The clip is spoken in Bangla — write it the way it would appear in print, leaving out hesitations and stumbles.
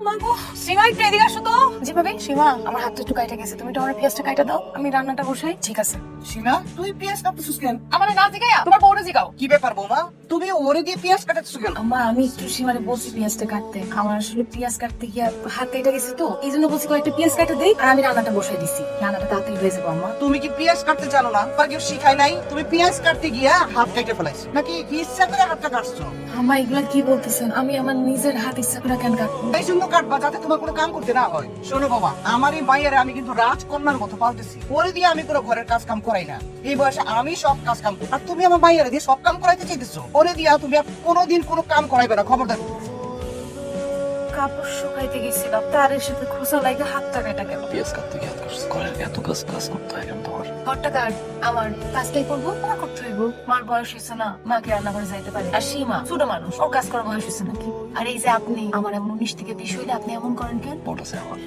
মাগো সীমা একটু এদিকে আসো তো। জি ভাবি। সীমা আমার হাতটা একটু কাইটা গেছে, তুমি তোমার পেঁয়াজটা কাইটা দাও, আমি রান্নাটা বসাই। ঠিক আছে। সীমা তুই পেঁয়াজ কাটতেছিস কেন? আমার না জিগায়া তোমার বউরে জিগাও। কি ব্যাপার বৌমা, তুমি ওরে দিয়ে পেঁয়াজ কাটাচ্ছিস কেন? আম্মা আমি একটু সীমারে বলছি পেঁয়াজটা কাটতে, আমার আসলে পেঁয়াজ কাটতে গিয়ে হাত কেটে গেছে তো এই জন্য বলছি কয়েকটা পেঁয়াজ কাটে দেই, আর আমি রান্নাটা বসাই দিছি, রান্নাটা তাড়াতাড়ি হয়ে যাবো। আম্মা তুমি কি পেঁয়াজ কাটতে জানো না? বা কেউ শিখায় নাই? তুমি পেঁয়াজ কাটতে গিয়া হাত কেটে ফেলাইছো নাকি ইচ্ছা করে হাতটা কাটছো? আম্মা এগুলা কি বলতেছেন? আমি আমার নিজের হাত ইচ্ছা করে কেন কাটবো? এই জন্য কাটবা যাতে তোমার কোনো কাম করতে না হয়। শোনো বাবা, আমার এই মাইয়ারে আমি কিন্তু রাজকন্যার মতো পালতেছি, ওরে দিয়ে আমি কোনো ঘরের কাজ কাম করাই না। এই বয়সে আমি সব কাজ কাম করি, আর তুমি আমার মাইয়ারে দিয়ে সব কাম করাইতে চাইতেছো। ওরে দিয়া তুমি আর কোনোদিন কোনো কাম করাইবে না, খবরদার। কাপড় শুকাইতে গেছিলাম, তারের সাথে খোসা লাগে হাতটা কাটা গেল। পেঁয়াজ কাটতে গিয়ে হাত কাটছিস, ঘরের এত কাজ কাজ করতে হয় কেন তোমার? ঘরটা কার? আমার কাজটাই করবো, আমার করতে হইব। মার বয়স হয়েছে না, মাকে রান্না করে যাইতে পারে। আর সীমা ছোট মানুষ, ওর কাজ করার বয়স হয়েছে নাকি? আর এই যে আপনি আমার এমন 19 থেকে 20 হইলে আপনি এমন করেন কেন? বট আছে আমার।